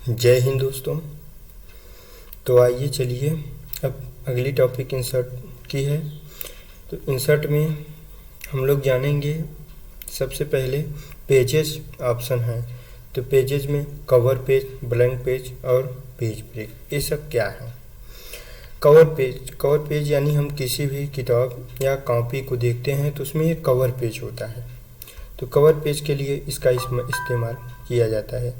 जय हिंद दोस्तों। तो आइए चलिए अब अगली टॉपिक इंसर्ट की है। तो इंसर्ट में हम लोग जानेंगे सबसे पहले पेजेस ऑप्शन है। तो पेजेस में कवर पेज, ब्लैंक पेज और पेज ब्रेक, ये सब क्या है। कवर पेज यानी हम किसी भी किताब या कॉपी को देखते हैं तो उसमें एक कवर पेज होता है। तो कवर पेज के लिए इसका इस्तेमाल किया जाता है।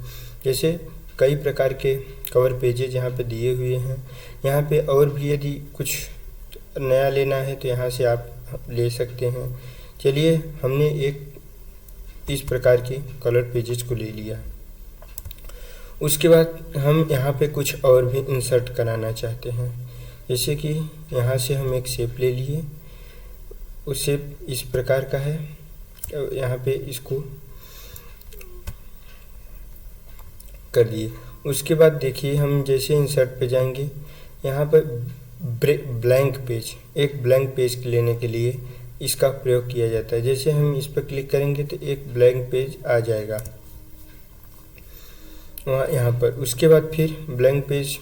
जैसे कई प्रकार के कवर पेजेज यहाँ पे दिए हुए हैं। यहाँ पे और भी यदि कुछ नया लेना है तो यहाँ से आप ले सकते हैं। चलिए, हमने एक इस प्रकार की कलर पेजेज को ले लिया। उसके बाद हम यहाँ पे कुछ और भी इंसर्ट कराना चाहते हैं। जैसे कि यहाँ से हम एक शेप ले लिए। उस शेप इस प्रकार का है। यहाँ पे इसको कर दिए। उसके बाद देखिए, हम जैसे इंसर्ट पे जाएंगे, यहाँ पर ब्लैंक पेज, एक ब्लैंक पेज लेने के लिए इसका प्रयोग किया जाता है। जैसे हम इस पर क्लिक करेंगे तो एक ब्लैंक पेज आ जाएगा वहाँ यहाँ पर। उसके बाद फिर ब्लैंक पेज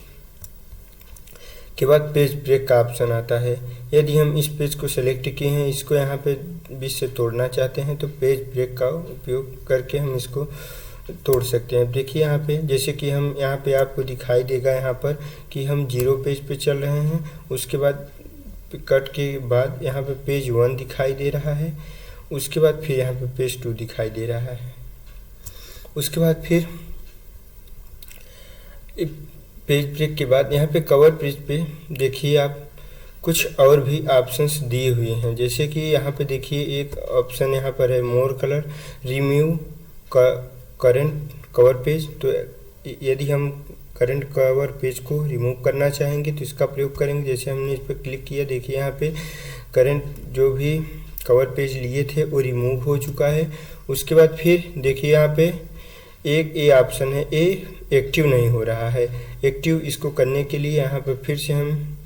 के बाद पेज ब्रेक का ऑप्शन आता है। यदि हम इस पेज को सेलेक्ट किए हैं, इसको यहाँ पे बीच से तोड़ना चाहते हैं तो पेज ब्रेक का उपयोग करके हम इसको तोड़ सकते हैं। देखिए यहाँ पे, जैसे कि हम यहाँ पे आपको दिखाई देगा यहाँ पर कि हम 0 पेज पे चल रहे हैं। उसके बाद कट के बाद यहाँ पे पेज 1 दिखाई दे रहा है। उसके बाद फिर यहाँ पे पेज 2 दिखाई दे रहा है। उसके बाद फिर पेज ब्रेक के बाद यहाँ पे कवर पेज पे देखिए आप कुछ और भी ऑप्शंस दिए हुए हैं। जैसे कि यहाँ पे देखिए एक ऑप्शन यहाँ पर है more colour, remove current cover page. तो यदि हम करंट कवर पेज को रिमूव करना चाहेंगे तो इसका प्रयोग करेंगे। जैसे हमने इस पर क्लिक किया, देखिए यहाँ पे करंट जो भी कवर पेज लिए थे वो रिमूव हो चुका है। उसके बाद फिर देखिए यहाँ पे एक ए ऑप्शन है, ए एक्टिव नहीं हो रहा है। एक्टिव इसको करने के लिए यहाँ पे फिर से हम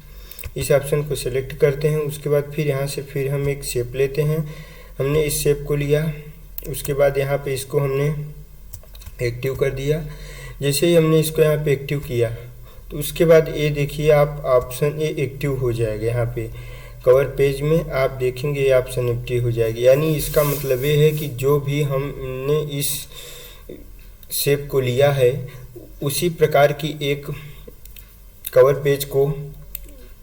इस ऑप्शन को सिलेक्ट करते हैं। उसके बाद फिर यहाँ से फिर हम एक शेप लेते हैं। हमने इस शेप को लिया। उसके बाद यहाँ पे इसको हमने एक्टिव कर दिया। जैसे ही हमने इसको यहाँ पे एक्टिव किया तो उसके बाद ये देखिए आप ऑप्शन ए एक्टिव हो जाएगा। यहाँ पे कवर पेज में आप देखेंगे ये ऑप्शन एक्टिव हो जाएगी। यानी इसका मतलब ये है कि जो भी हमने इस शेप को लिया है उसी प्रकार की एक कवर पेज को,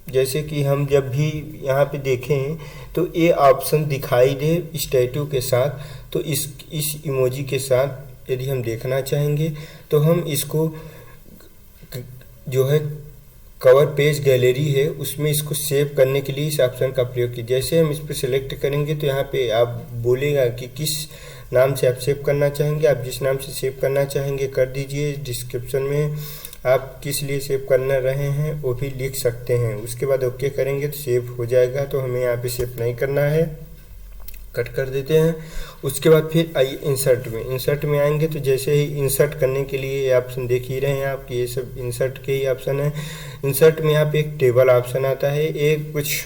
जैसे कि हम जब भी यहाँ पे देखें तो ये ऑप्शन दिखाई दे स्टैटू के साथ, तो इस इमोजी के साथ यदि हम देखना चाहेंगे तो हम इसको जो है कवर पेज गैलरी है उसमें इसको सेव करने के लिए इस ऑप्शन का प्रयोग कीजिए। जैसे हम इस पर सेलेक्ट करेंगे तो यहाँ पे आप बोलेगा कि किस नाम से आप सेव करना चाहेंगे। आप जिस नाम से सेव करना चाहेंगे कर दीजिए। डिस्क्रिप्शन में आप किस लिए सेव करना रहे हैं वो भी लिख सकते हैं। उसके बाद ओके करेंगे तो सेव हो जाएगा। तो हमें यहाँ पे सेव नहीं करना है, कट कर देते हैं। उसके बाद फिर आइए इंसर्ट में आएंगे तो जैसे ही इंसर्ट करने के लिए ये ऑप्शन देख ही रहे हैं आप कि ये सब इंसर्ट के ही ऑप्शन है। इंसर्ट में यहाँ पे एक टेबल ऑप्शन आता है। एक कुछ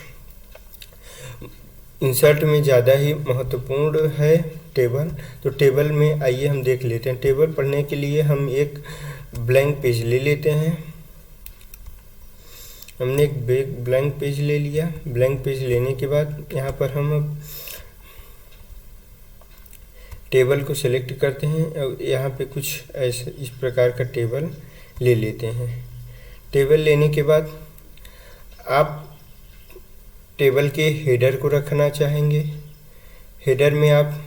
इंसर्ट में ज़्यादा ही महत्वपूर्ण है टेबल। तो टेबल में आइए हम देख लेते हैं। टेबल पढ़ने के लिए हम एक ब्लैंक पेज ले लेते हैं। हमने एक ब्लैंक पेज ले लिया। ब्लैंक पेज लेने के बाद यहाँ पर हम टेबल को सिलेक्ट करते हैं और यहाँ पे कुछ ऐसे इस प्रकार का टेबल ले लेते हैं। टेबल लेने के बाद आप टेबल के हेडर को रखना चाहेंगे। हेडर में आप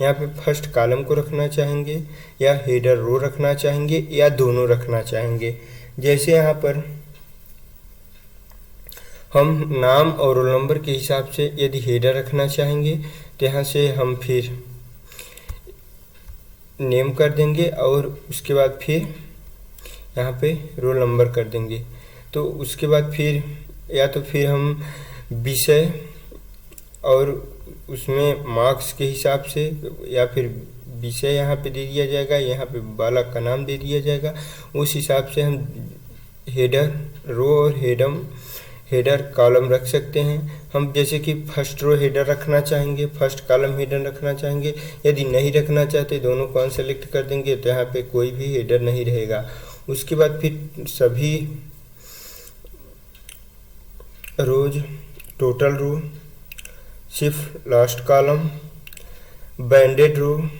यहाँ पे फर्स्ट कॉलम को रखना चाहेंगे या हेडर रो रखना चाहेंगे या दोनों रखना चाहेंगे। जैसे यहाँ पर हम नाम और रोल नंबर के हिसाब से यदि हेडर रखना चाहेंगे तो यहाँ से हम फिर नेम कर देंगे और उसके बाद फिर यहाँ पे रोल नंबर कर देंगे। तो उसके बाद फिर या तो फिर हम विषय और उसमें मार्क्स के हिसाब से या फिर विषय यहाँ पे दे दिया जाएगा, यहाँ पे बालक का नाम दे दिया जाएगा। उस हिसाब से हम हेडर रो और हेडर कॉलम रख सकते हैं। हम जैसे कि फर्स्ट रो हेडर रखना चाहेंगे, फर्स्ट कॉलम हेडर रखना चाहेंगे। यदि नहीं रखना चाहते दोनों को अनसेलेक्ट कर देंगे तो यहाँ पे कोई भी हेडर नहीं रहेगा। उसके बाद फिर सभी रोज, टोटल रो, सिर्फ लास्ट कॉलम, बैंडेड रो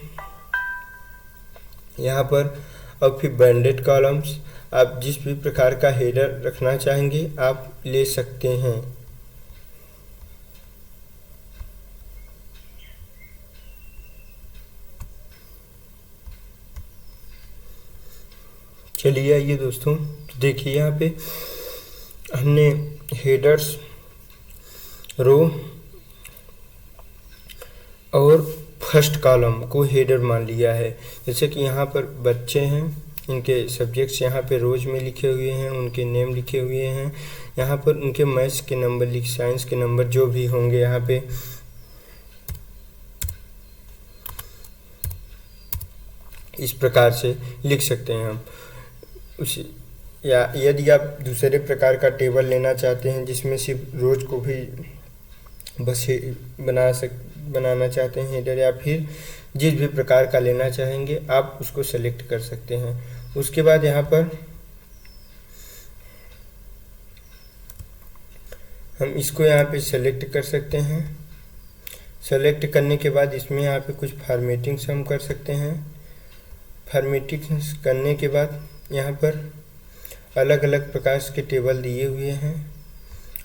यहाँ पर, और फिर बैंडेड कॉलम्स। आप जिस भी प्रकार का हेडर रखना चाहेंगे आप ले सकते हैं। चलिए आइए दोस्तों, देखिए यहाँ पे हमने हेडर्स, रो और फर्स्ट कॉलम को हेडर मान लिया है। जैसे कि यहाँ पर बच्चे हैं, इनके सब्जेक्ट्स यहाँ पे रोज में लिखे हुए हैं, उनके नेम लिखे हुए हैं, यहाँ पर उनके मैथ्स के नंबर, साइंस के नंबर जो भी होंगे यहाँ पे इस प्रकार से लिख सकते हैं हम उसी। या यदि आप दूसरे प्रकार का टेबल लेना चाहते हैं जिसमें सिर्फ रोज को भी बस बनाना चाहते हैं हेडर, या फिर जिस भी प्रकार का लेना चाहेंगे आप उसको सेलेक्ट कर सकते हैं। उसके बाद यहाँ पर हम इसको यहाँ पे सेलेक्ट कर सकते हैं। सेलेक्ट करने के बाद इसमें यहाँ पे कुछ फॉर्मेटिंग्स हम कर सकते हैं। फॉर्मेटिंग्स करने के बाद यहाँ पर अलग अलग प्रकार के टेबल दिए हुए हैं,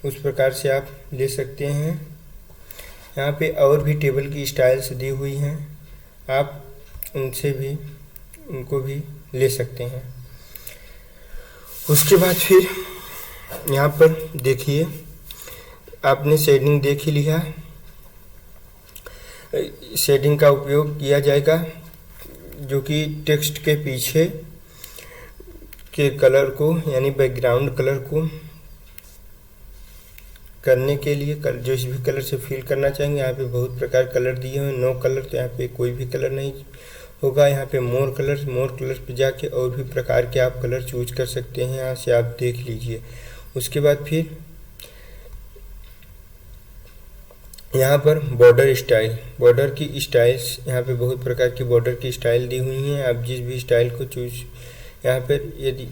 उस प्रकार से आप ले सकते हैं। यहाँ पे और भी टेबल की स्टाइल्स दी हुई हैं, आप उनको भी ले सकते हैं। उसके बाद फिर यहाँ पर देखिए, आपने शेडिंग देख ही लिया। शेडिंग का उपयोग किया जाएगा जो कि टेक्स्ट के पीछे के कलर को, यानी बैकग्राउंड कलर को करने के लिए जो भी कलर से फिल करना चाहेंगे। यहाँ पे बहुत प्रकार कलर दिए हैं, नो कलर, तो यहाँ पे कोई भी कलर नहीं होगा। यहाँ पे मोर कलर पे जाके और भी प्रकार के आप कलर चूज कर सकते हैं, यहाँ से आप देख लीजिए। उसके बाद फिर यहाँ पर बॉर्डर स्टाइल, बॉर्डर की स्टाइल्स, यहाँ पे बहुत प्रकार की बॉर्डर की स्टाइल दी हुई हैं। आप जिस भी स्टाइल को चूज, यहाँ पर यदि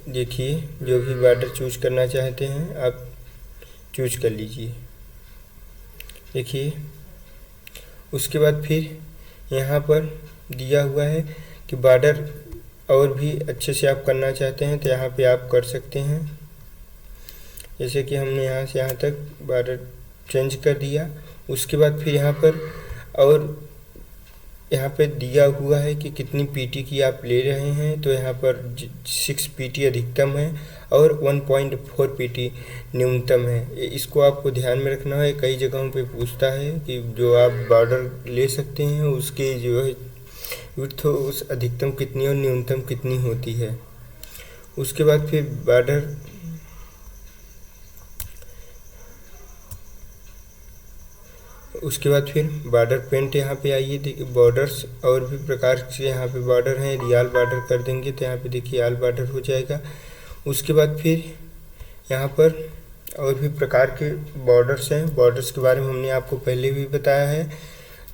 देखिए जो भी बॉर्डर चूज करना चाहते हैं आप चूज कर लीजिए, देखिए। उसके बाद फिर यहाँ पर दिया हुआ है कि बॉर्डर और भी अच्छे से आप करना चाहते हैं तो यहाँ पे आप कर सकते हैं। जैसे कि हमने यहाँ से यहाँ तक बॉर्डर चेंज कर दिया। उसके बाद फिर यहाँ पर और यहाँ पे दिया हुआ है कि कितनी पीटी की आप ले रहे हैं, तो यहाँ पर 6 पीटी अधिकतम है और 1.4 पीटी न्यूनतम है। इसको आपको ध्यान में रखना है। कई जगहों पे पूछता है कि जो आप बॉर्डर ले सकते हैं उसके जो है विड्थ उस अधिकतम कितनी और न्यूनतम कितनी होती है। उसके बाद फिर बॉर्डर पेंट यहाँ पे आइए। देखिए बॉर्डर्स और भी प्रकार से यहाँ पे बॉर्डर हैं। यदि ऑल बॉर्डर कर देंगे तो यहाँ पे देखिए ऑल बॉर्डर हो जाएगा। उसके बाद फिर यहाँ पर और भी प्रकार के बॉर्डर्स हैं। बॉर्डर्स के बारे में हमने आपको पहले भी बताया है,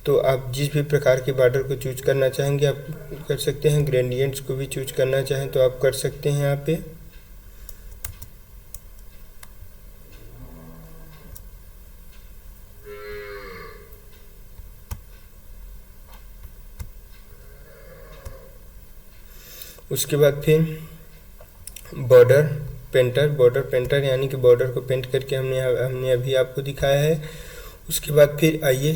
तो आप जिस भी प्रकार के बॉर्डर को चूज करना चाहेंगे आप कर सकते हैं। ग्रेडियंट्स को भी चूज करना चाहें तो आप कर सकते हैं यहाँ पे। उसके बाद फिर बॉर्डर पेंटर यानी कि बॉर्डर को पेंट करके हमने अभी आपको दिखाया है। उसके बाद फिर आइए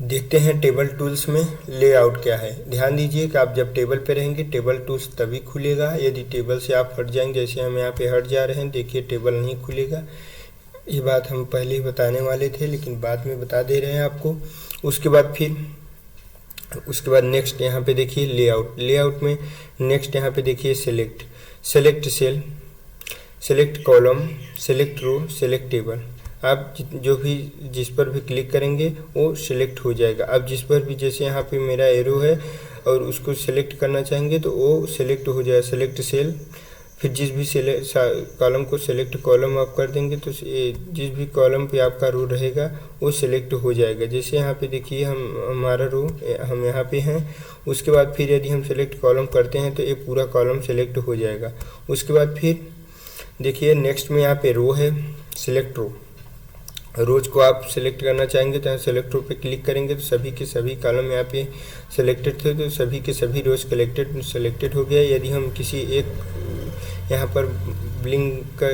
देखते हैं टेबल टूल्स में लेआउट क्या है। ध्यान दीजिए कि आप जब टेबल पे रहेंगे टेबल टूल्स तभी खुलेगा। यदि टेबल से आप हट जाएंगे, जैसे हम यहाँ पे हट जा रहे हैं, देखिए टेबल नहीं खुलेगा। ये बात हम पहले ही बताने वाले थे लेकिन बाद में बता दे रहे हैं आपको। उसके बाद नेक्स्ट यहाँ पे देखिए लेआउट में नेक्स्ट यहाँ पे देखिए select cell, select column, select row, select table. आप जो भी जिस पर भी क्लिक करेंगे वो सिलेक्ट हो जाएगा। आप जिस पर भी, जैसे यहाँ पे मेरा एरो है और उसको सिलेक्ट करना चाहेंगे तो वो सिलेक्ट हो जाएगा। सेलेक्ट सेल, फिर जिस भी कॉलम को सिलेक्ट कॉलम आप कर देंगे तो जिस भी कॉलम पे आपका रो रहेगा वो सिलेक्ट हो जाएगा। जैसे यहाँ पे देखिए हमारा रो हम यहाँ पे हैं। उसके बाद फिर यदि हम सिलेक्ट कॉलम करते हैं तो ये पूरा कॉलम सिलेक्ट हो जाएगा। उसके बाद फिर देखिए नेक्स्ट में यहाँ पे रो है, सिलेक्ट रो। रोज को आप सिलेक्ट करना चाहेंगे तो यहाँ सेलेक्ट रो पे क्लिक करेंगे तो सभी के सभी कॉलम यहाँ पे सिलेक्टेड थे, तो सभी के सभी रोज सिलेक्टेड हो गया। यदि हम किसी एक यहाँ पर ब्लिंक का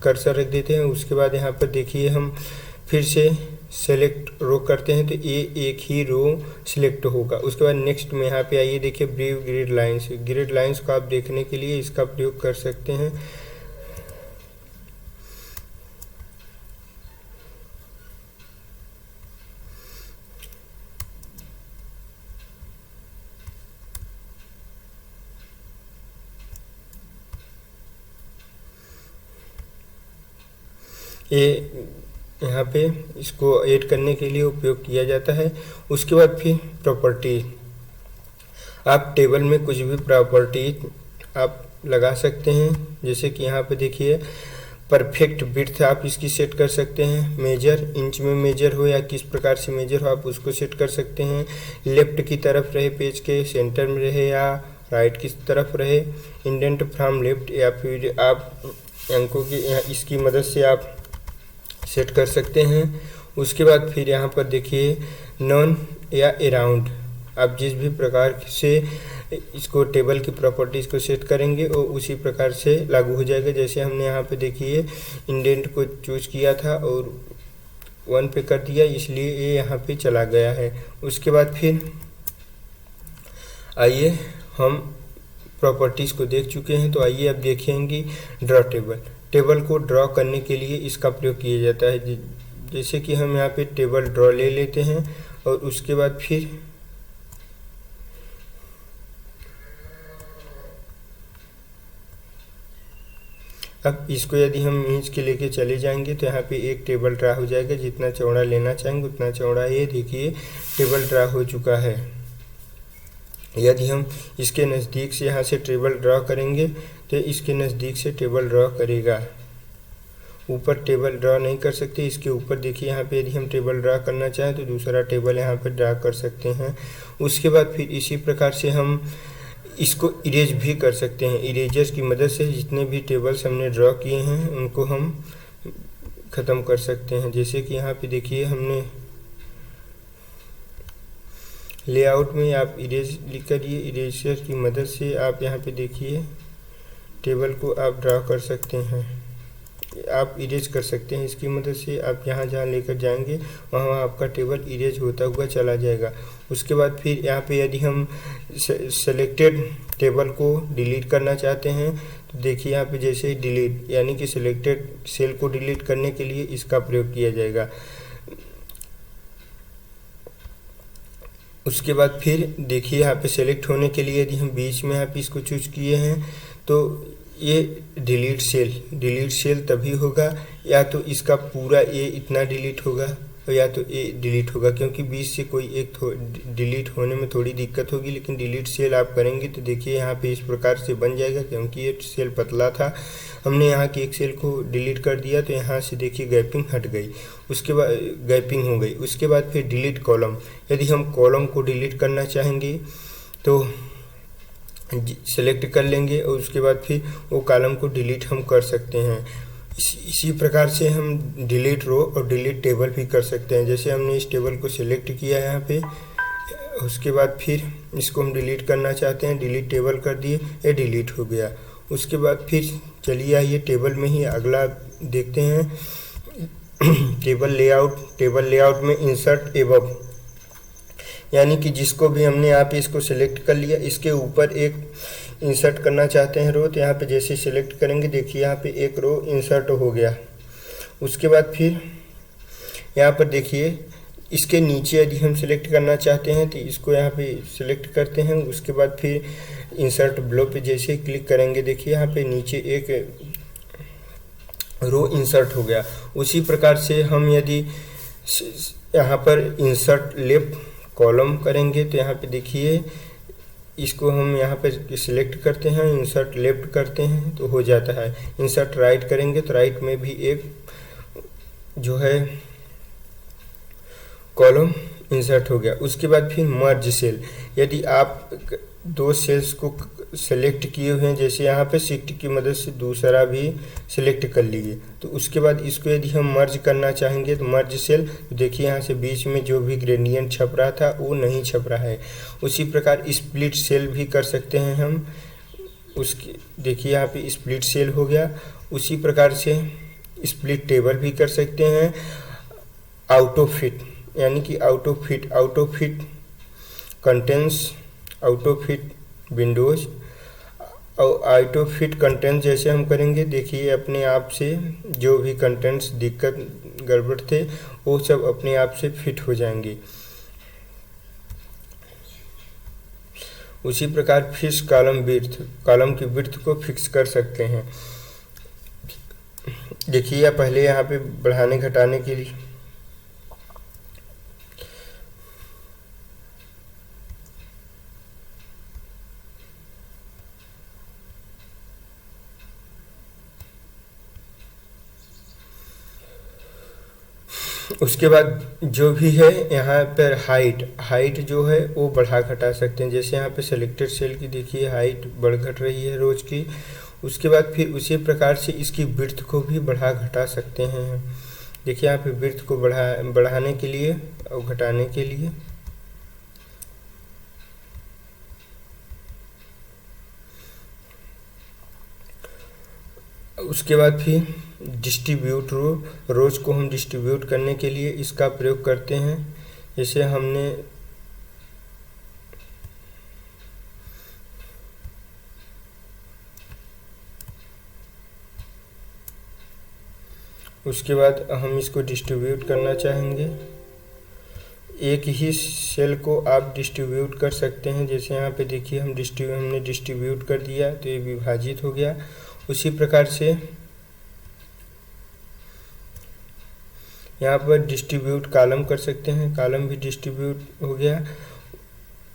कर्सर रख देते हैं, उसके बाद यहाँ पर देखिए हम फिर से सेलेक्ट रो करते हैं तो ये एक ही रो सिलेक्ट होगा। उसके बाद नेक्स्ट में यहाँ पे आइए, देखिए ब्रीव ग्रिड लाइन्स। ग्रिड लाइन्स को आप देखने के लिए इसका प्रयोग कर सकते हैं। ये यहाँ पे इसको ऐड करने के लिए उपयोग किया जाता है। उसके बाद फिर प्रॉपर्टी, आप टेबल में कुछ भी प्रॉपर्टी आप लगा सकते हैं। जैसे कि यहाँ पे देखिए परफेक्ट विड्थ आप इसकी सेट कर सकते हैं। मेजर इंच में मेजर हो या किस प्रकार से मेजर हो आप उसको सेट कर सकते हैं। लेफ्ट की तरफ रहे पेज के, सेंटर में रहे या राइट की तरफ रहे। इंडेंट फ्रॉम लेफ्ट, या फिर आप अंकों की इसकी मदद से आप सेट कर सकते हैं। उसके बाद फिर यहाँ पर देखिए नॉन या अराउंड, आप जिस भी प्रकार से इसको टेबल की प्रॉपर्टीज़ को सेट करेंगे वो उसी प्रकार से लागू हो जाएगा। जैसे हमने यहाँ पे देखिए इंडेंट को चूज किया था और 1 पे कर दिया, इसलिए ये यहाँ पे चला गया है। उसके बाद फिर आइए हम प्रॉपर्टीज़ को देख चुके हैं, तो आइए अब देखेंगे ड्रॉ टेबल। टेबल को ड्रॉ करने के लिए इसका प्रयोग किया जाता है। जैसे कि हम यहाँ पे टेबल ड्रॉ ले लेते हैं और उसके बाद फिर अब इसको यदि हम इंच के लेके चले जाएंगे तो यहाँ पे एक टेबल ड्रा हो जाएगा। जितना चौड़ा लेना चाहेंगे उतना चौड़ा, ये देखिए टेबल ड्रा हो चुका है। यदि हम इसके नज़दीक से यहाँ से टेबल ड्रॉ करेंगे तो इसके नज़दीक से टेबल ड्रॉ करेगा। ऊपर टेबल ड्रॉ नहीं कर सकते, इसके ऊपर देखिए यहाँ पे यदि हम टेबल ड्रॉ करना चाहें तो दूसरा टेबल यहाँ पे ड्रॉ कर सकते हैं। उसके बाद फिर इसी प्रकार से हम इसको इरेज भी कर सकते हैं। इरेजर की मदद से जितने भी टेबल्स हमने ड्रॉ किए हैं उनको हम ख़त्म कर सकते हैं। जैसे कि यहाँ पे देखिए हमने लेआउट में आप इरेज लिख करिए, इरेजर की मदद से आप यहाँ पे देखिए टेबल को आप ड्रा कर सकते हैं, आप इरेज कर सकते हैं। इसकी मदद से आप जहाँ जहाँ लेकर जाएंगे वहाँ आपका टेबल इरेज होता हुआ चला जाएगा। उसके बाद फिर यहाँ पे यदि हम सेलेक्टेड टेबल को डिलीट करना चाहते हैं तो देखिए यहाँ पे जैसे ही डिलीट, यानी कि सिलेक्टेड सेल को डिलीट करने के लिए इसका प्रयोग किया जाएगा। उसके बाद फिर देखिए यहाँ पे सेलेक्ट होने के लिए यदि हम बीच में यहाँ पे इसको चूज किए हैं तो ये डिलीट सेल तभी होगा, या तो इसका पूरा ये इतना डिलीट होगा या तो ये डिलीट होगा, क्योंकि बीच से कोई एक डिलीट होने में थोड़ी दिक्कत होगी। लेकिन डिलीट सेल आप करेंगे तो देखिए यहाँ पे इस प्रकार से बन जाएगा। क्योंकि ये सेल पतला था, हमने यहाँ की एक सेल को डिलीट कर दिया तो यहाँ से देखिए गैपिंग हट गई, उसके बाद गैपिंग हो गई। उसके बाद फिर डिलीट कॉलम, यदि हम कॉलम को डिलीट करना चाहेंगे तो सेलेक्ट कर लेंगे और उसके बाद फिर वो कॉलम को डिलीट हम कर सकते हैं। इसी प्रकार से हम डिलीट रो और डिलीट टेबल भी कर सकते हैं। जैसे हमने इस टेबल को सिलेक्ट किया है यहाँ पे, उसके बाद फिर इसको हम डिलीट करना चाहते हैं, डिलीट टेबल कर दिए, ये डिलीट हो गया। उसके बाद फिर चलिए आइए टेबल में ही अगला देखते हैं, टेबल लेआउट में इंसर्ट एबव, यानी कि जिसको भी हमने यहाँ पे इसको सिलेक्ट कर लिया, इसके ऊपर एक इंसर्ट करना चाहते हैं रो, तो यहाँ पे जैसे सिलेक्ट करेंगे देखिए यहाँ पे एक रो इंसर्ट हो गया। उसके बाद फिर यहाँ पर देखिए इसके नीचे यदि हम सिलेक्ट करना चाहते हैं तो इसको यहाँ पे सिलेक्ट करते हैं। उसके बाद फिर इंसर्ट ब्लो पे जैसे क्लिक करेंगे देखिए यहाँ पे नीचे एक रो इंसर्ट हो गया। उसी प्रकार से हम यदि यहाँ पर इंसर्ट लेफ्ट कॉलम करेंगे तो यहाँ पे देखिए इसको हम यहाँ पे सिलेक्ट करते हैं, इंसर्ट लेफ्ट करते हैं तो हो जाता है। इंसर्ट राइट करेंगे तो राइट में भी एक जो है कॉलम इंसर्ट हो गया। उसके बाद फिर मर्ज सेल, यदि आप दो सेल्स को सेलेक्ट किए हुए हैं, जैसे यहाँ पे शिफ्ट की मदद से दूसरा भी सिलेक्ट कर लीजिए, तो उसके बाद इसको यदि हम मर्ज करना चाहेंगे तो मर्ज सेल, तो देखिए यहाँ से बीच में जो भी ग्रेडियंट छप रहा था वो नहीं छप रहा है। उसी प्रकार स्प्लिट सेल भी कर सकते हैं हम, उसकी देखिए यहाँ पे स्प्लिट सेल हो गया। उसी प्रकार से स्प्लिट टेबल भी कर सकते हैं। आउट ऑफ फिट, यानी कि out of fit contents, out of fit Windows और आउट ऑफ फिट कंटेंट्स जैसे हम करेंगे, देखिए अपने आप से जो भी कंटेंट्स दिक्कत गड़बड़ थे वो सब अपने आप से फिट हो जाएंगे। उसी प्रकार फिक्स कॉलम विड्थ, कॉलम की विड्थ को फिक्स कर सकते हैं। देखिए पहले यहाँ पे बढ़ाने घटाने के लिए उसके बाद जो भी है यहाँ पर हाइट जो है वो बढ़ा घटा सकते हैं। जैसे यहाँ पे सेलेक्टेड सेल की देखिए हाइट बढ़ घट रही है रोज की। उसके बाद फिर उसी प्रकार से इसकी विड्थ को भी बढ़ा घटा सकते हैं। देखिए यहाँ पे विड्थ को बढ़ाने के लिए और घटाने के लिए उसके बाद फिर डिस्ट्रीब्यूट रोज को हम डिस्ट्रीब्यूट करने के लिए इसका प्रयोग करते हैं। जैसे हमने उसके बाद हम इसको डिस्ट्रीब्यूट करना चाहेंगे। एक ही सेल को आप डिस्ट्रीब्यूट कर सकते हैं। जैसे यहाँ पे देखिए हमने डिस्ट्रीब्यूट कर दिया तो ये विभाजित हो गया। उसी प्रकार से यहाँ पर डिस्ट्रीब्यूट कॉलम कर सकते हैं, कॉलम भी डिस्ट्रीब्यूट हो गया।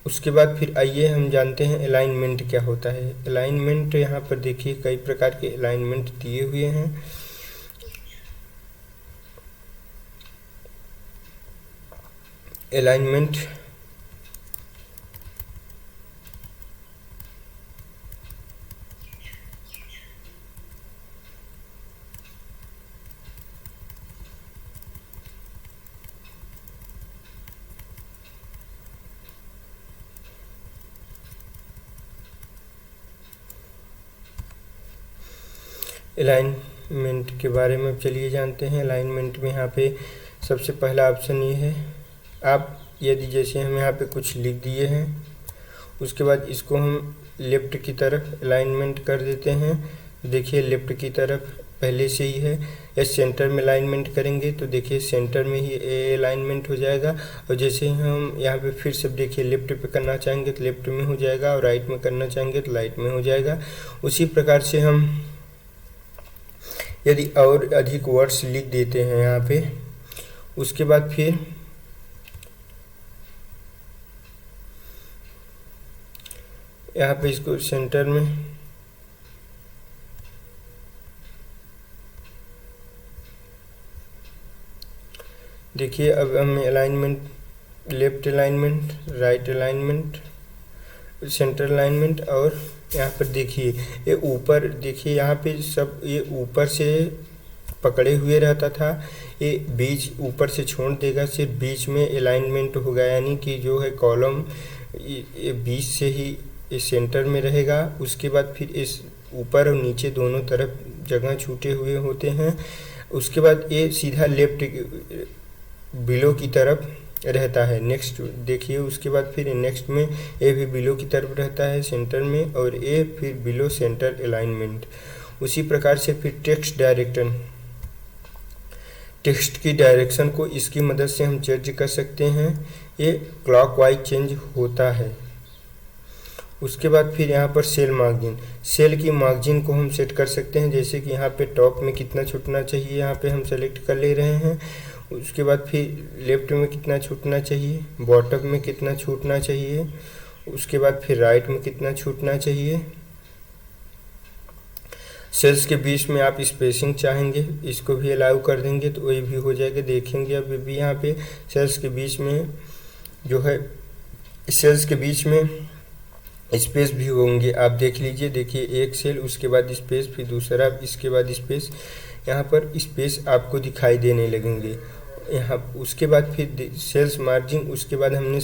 उसके बाद फिर आइए हम जानते हैं अलाइनमेंट क्या होता है। अलाइनमेंट यहाँ पर देखिए कई प्रकार के अलाइनमेंट दिए हुए हैं। अलाइनमेंट अलाइनमेंट के बारे में चलिए जानते हैं। अलाइनमेंट में यहाँ पे सबसे पहला ऑप्शन ये है, आप यदि जैसे हम यहाँ पे कुछ लिख दिए हैं, उसके बाद इसको हम लेफ़्ट की तरफ अलाइनमेंट कर देते हैं। देखिए लेफ़्ट की तरफ पहले से ही है। या सेंटर में अलाइनमेंट करेंगे तो देखिए सेंटर में ही अलाइनमेंट हो जाएगा। और जैसे हम यहाँ पे फिर से देखिए लेफ़्ट पे करना चाहेंगे तो लेफ़्ट में हो जाएगा, और राइट में करना चाहेंगे तो राइट में हो जाएगा। उसी प्रकार से हम यदि और अधिक वर्ड्स लिख देते हैं यहाँ पे, उसके बाद फिर यहाँ पे इसको सेंटर में देखिए अब हमें alignment, left alignment, right alignment, centre alignment, और यहाँ पर देखिए ये ऊपर, देखिए यहाँ पे सब ये ऊपर से पकड़े हुए रहता था, ये बीच ऊपर से छोड़ देगा, सिर्फ बीच में अलाइनमेंट होगा। यानी कि जो है कॉलम ये बीच से ही ये सेंटर में रहेगा। उसके बाद फिर इस ऊपर और नीचे दोनों तरफ जगह छूटे हुए होते हैं। उसके बाद ये सीधा लेफ्ट बिलो की तरफ रहता है। नेक्स्ट देखिए उसके बाद फिर नेक्स्ट में ए भी बिलो की तरफ रहता है सेंटर में, और ए फिर बिलो सेंटर अलाइनमेंट। उसी प्रकार से फिर टेक्स्ट डायरेक्शन, टेक्स्ट की डायरेक्शन को इसकी मदद से हम चेंज कर सकते हैं। ये क्लॉकवाइज चेंज होता है। उसके बाद फिर यहाँ पर सेल मार्जिन, सेल की मार्जिन को हम सेट कर सकते हैं। जैसे कि यहाँ पे टॉप में कितना छूटना चाहिए यहाँ पे हम सेलेक्ट कर ले रहे हैं। उसके बाद फिर लेफ्ट में कितना छूटना चाहिए, बॉटम में कितना छूटना चाहिए, उसके बाद फिर राइट में कितना छूटना चाहिए। सेल्स के बीच में आप स्पेसिंग चाहेंगे, इसको भी अलाउ कर देंगे तो वही भी हो जाएगा। देखेंगे अब भी यहाँ पे सेल्स के बीच में जो है, सेल्स के बीच में स्पेस भी होंगे, आप देख लीजिए। देखिए एक सेल, उसके बाद स्पेस, फिर दूसरा, इसके बाद स्पेस, यहाँ पर स्पेस आपको दिखाई देने लगेंगे यहाँ। उसके बाद फिर सेल्स मार्जिन, उसके बाद हमने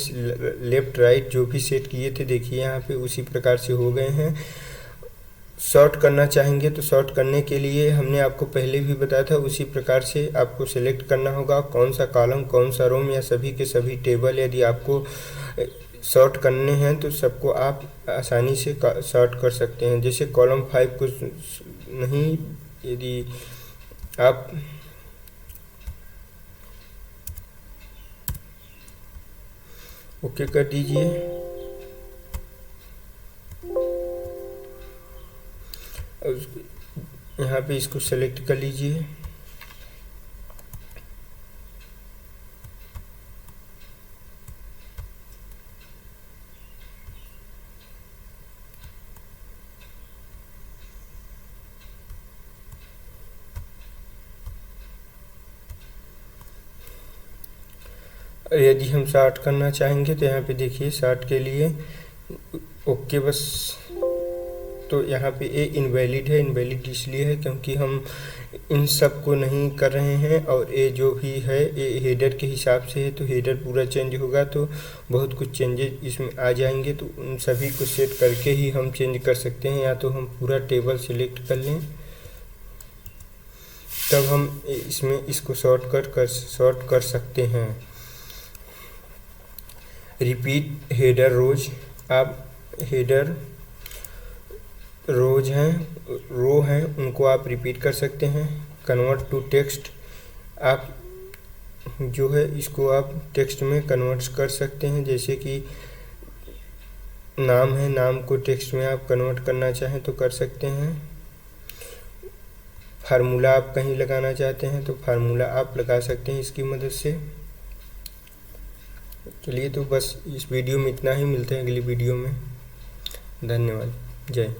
लेफ्ट राइट जो भी सेट किए थे, देखिए यहाँ पे उसी प्रकार से हो गए हैं। शॉर्ट करना चाहेंगे तो शॉर्ट करने के लिए हमने आपको पहले भी बताया था, उसी प्रकार से आपको सेलेक्ट करना होगा कौन सा कॉलम, कौन सा रोम, या सभी के सभी टेबल यदि आपको शॉर्ट करने हैं तो सबको आप आसानी से शॉर्ट कर सकते हैं। जैसे कॉलम 5 को नहीं, यदि आप ओके कर दीजिए। यहाँ पे इसको सेलेक्ट कर लीजिए। यदि हम शॉर्ट करना चाहेंगे तो यहाँ पे देखिए शॉर्ट के लिए ओके बस। तो यहाँ पे ए इनवैलिड है, इनवैलिड इसलिए है क्योंकि हम इन सब को नहीं कर रहे हैं, और ए जो भी है ए हेडर के हिसाब से है, तो हेडर पूरा चेंज होगा तो बहुत कुछ चेंजेस इसमें आ जाएंगे। तो उन सभी को सेट करके ही हम चेंज कर सकते हैं, या तो हम पूरा टेबल सिलेक्ट कर लें, तब हम इसमें इसको शॉर्ट कर सकते हैं। रिपीट हेडर रोज, आप हेडर रोज हैं, रो हैं, उनको आप रिपीट कर सकते हैं। कन्वर्ट टू टेक्स्ट, आप जो है इसको आप टेक्स्ट में कन्वर्ट कर सकते हैं। जैसे कि नाम है, नाम को टेक्स्ट में आप कन्वर्ट करना चाहें तो कर सकते हैं। फार्मूला आप कहीं लगाना चाहते हैं तो फार्मूला आप लगा सकते हैं इसकी मदद से। चलिए तो बस इस वीडियो में इतना ही, मिलते हैं अगली वीडियो में। धन्यवाद। जय।